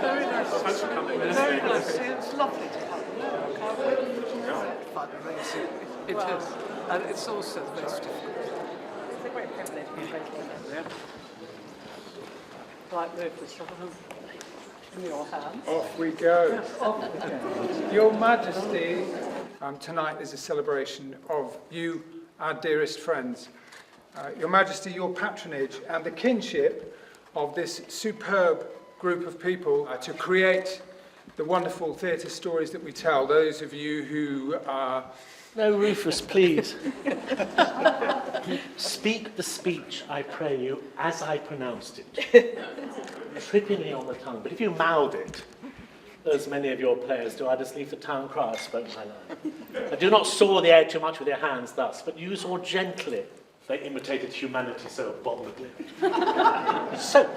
Very nice. Thanks for coming. Very nice. It's lovely to come. Fundraising. It is. And it's also the most difficult. It's a great privilege. Yeah. Right, Rufus, in your hands. Off we go. Yes, off we go. Your Majesty, tonight is a celebration of you, our dearest friends. Your Majesty, your patronage and the kinship of this superb group of people to create the wonderful theatre stories that we tell. Those of you who are... No, Rufus, please. Speak the speech, I pray you, as I pronounced it. Trippingly on the tongue, but if you mouth it, as many of your players do, I just leave the town crier spoke my line. And do not saw the air too much with your hands thus, but use more gently. They imitated humanity so abominably. So,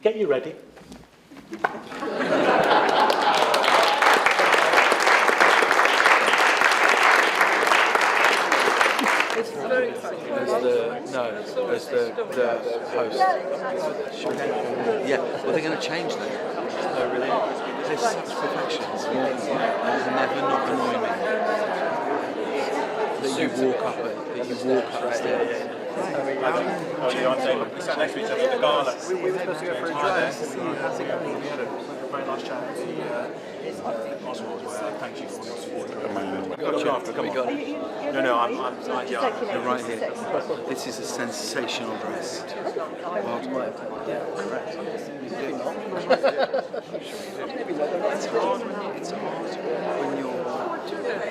get you ready. It's very exciting. As the host. Yeah, well, they're going to change that. No, really. They're such perfections. It's never not annoy me. That you walk up the stairs. Oh, yeah, I'm saying, we sat next to each other at the gala. We were supposed to go for a drive. We had a very nice chat. Oswald, thank you for all your support. We got it. No, I'm You're right here. This is a sensational dress. It's hard when you're...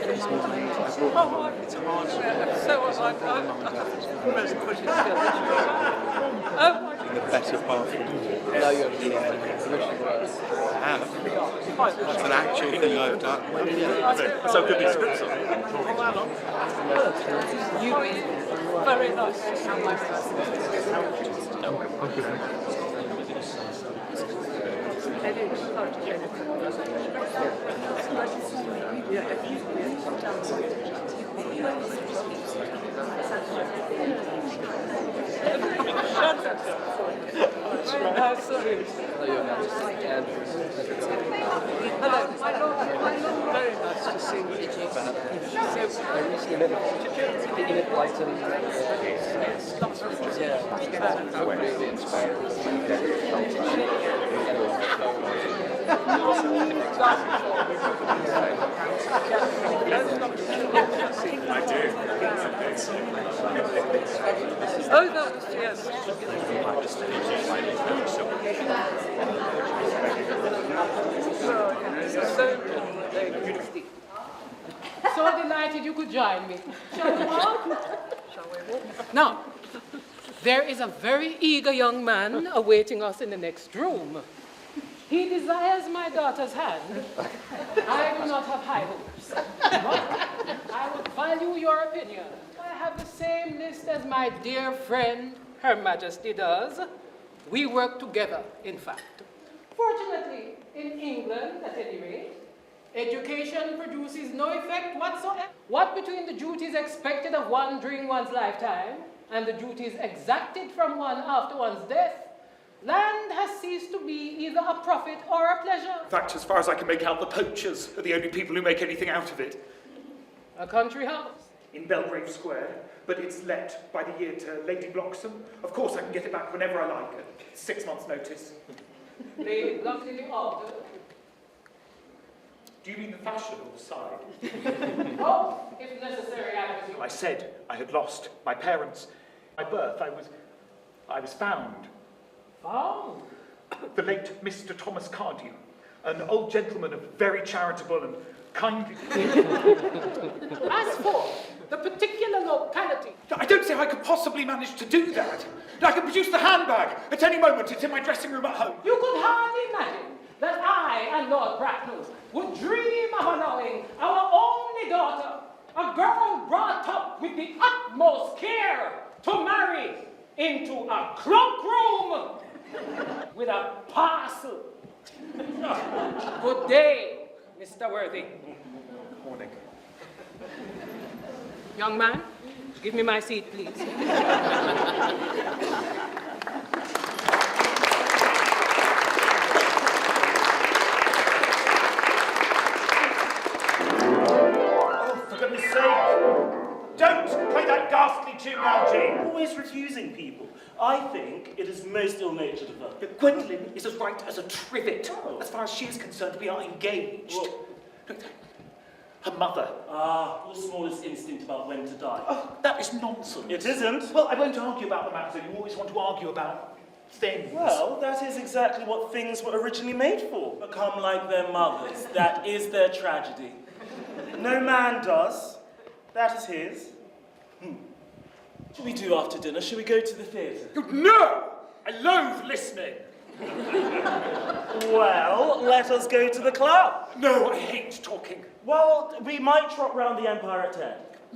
It's hard. So I'm really putting together. The better part of That's an actual thing I've done. so good these scripts are. Very nice. Hello, my lord. Very nice to see you. I recently met him. Did you live Brighton? Yes, lots of things. Yeah. Really inspired. I do. Oh, no, yes. So delighted you could join me. Shall we walk? Shall we walk? Now, there is a very eager young man awaiting us in the next room. He desires my daughter's hand. I do not have high hopes, but I would value your opinion. I have the same list as my dear friend, Her Majesty does. We work together, in fact. Fortunately, in England, at any rate, education produces no effect whatsoever. What between the duties expected of one during one's lifetime and the duties exacted from one after one's death, land has ceased to be either a profit or a pleasure. In fact, as far as I can make out, the poachers are the only people who make anything out of it. A country house. In Belgrave Square, but it's let by the year to Lady Bloxham. Of course, I can get it back whenever I like, at 6 months' notice. Lady Bloxham altered. Do you mean the fashionable side? Oh, if necessary, I presume. I said I had lost my parents. By birth, I was found. Found? The late Mr. Thomas Cardew, an old gentleman of very charitable and kindly... As for the particular locality, I don't see how I could possibly manage to do that. I can produce the handbag at any moment. It's in my dressing room at home. you could hardly imagine that I and Lord Bracknell would dream of allowing our only daughter, a girl brought up with the utmost care, to marry into a cloakroom with a parcel. Good day, Mr. Worthy. Morning. Young man, give me my seat, please. is still nature to her. But Gwendolyn is as right as a trivet. As far as she is concerned, we are engaged. Look, her mother. Ah, your smallest instinct about when to die. Oh, that is nonsense. It isn't. Well, I won't argue about the matter. You always want to argue about things. Well, that is exactly what things were originally made for. Become like their mothers. That is their tragedy. No man does. That is his. What shall we do after dinner? Shall we go to the theatre? No! I loathe listening. Well, let us go to the club. No, I hate talking. Well, we might trot round the Empire at 10.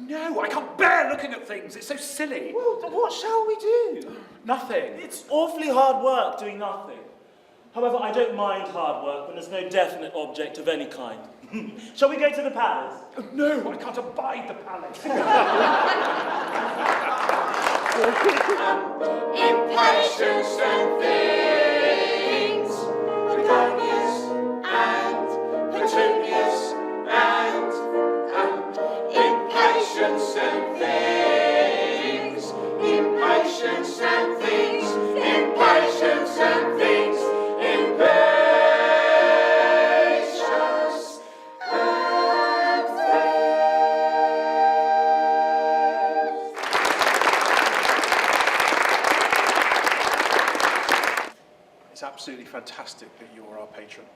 No, I can't bear looking at things. It's so silly. Well, what shall we do? Nothing. It's awfully hard work doing nothing. However, I don't mind hard work when there's no definite object of any kind. Shall we go to the palace? Oh, no, I can't abide the palace. Impatience and things, Antonius and Petunius and impatience and things, impatience and things, impatience and things, impatience. It's absolutely fantastic that you're our patron.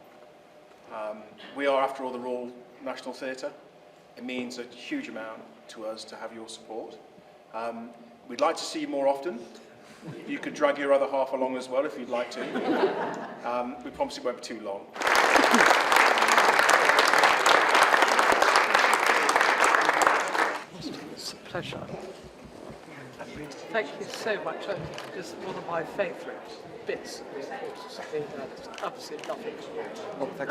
We are, after all, the Royal National Theatre. It means a huge amount to us to have your support. We'd like to see you more often. You could drag your other half along as well if you'd like to. We promise it won't be too long. It's a pleasure. Thank you so much. It's one of my favourite bits of the course. It's absolutely lovely. Well, thank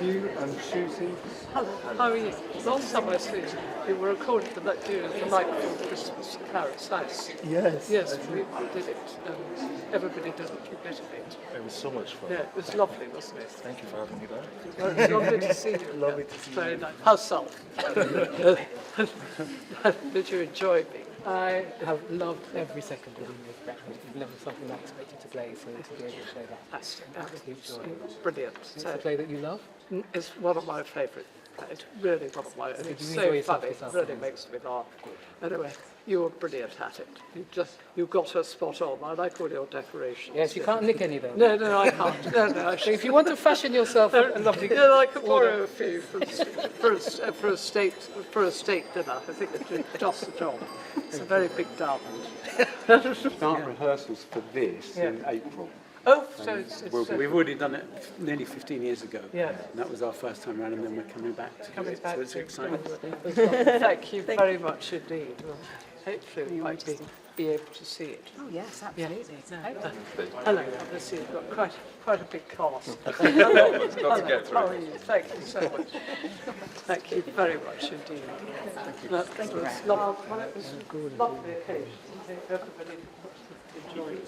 you. You and Susie. Hello, how are you? Last time I saw you, you were recording the night before Christmas in Paris. Nice. Yes. Yes, we did it. Everybody did a bit of it. It was so much fun. Yeah, it was lovely, wasn't it? Thank you for having me back. Well, it's lovely to see you. Lovely to see you. Very nice. How's Sal? Did you enjoy me? I have loved every second of being with Breakfast. It's never something I expected to play, so to be able to show that, That's absolute joy. brilliant. It's a play that you love? It's one of my favourite. It's really one of my. Did It's you so enjoy yourself funny. this It really afternoon? makes me laugh. Anyway, you were brilliant at it. You got her spot on. I like all your decorations. Yes, you can't nick any though. No, I can't. No, I So if you want to fashion yourself a lovely... yeah, I could borrow a few for a state dinner. I think it did just the job. It's a very big diamond. Start rehearsals for this in April. Oh, so it's We've already done it nearly 15 years ago. Yeah. And that was our first time around, and then we're coming back to do it. So it's exciting. Thank you very much indeed. Well, hopefully we might be able to see it. Oh, yes, absolutely. Hello, obviously you've got quite a big cast. Hello, to get through. how are you? Thank you so much. Thank you very much indeed. Thank you. It was a lovely occasion. I think everybody enjoyed it.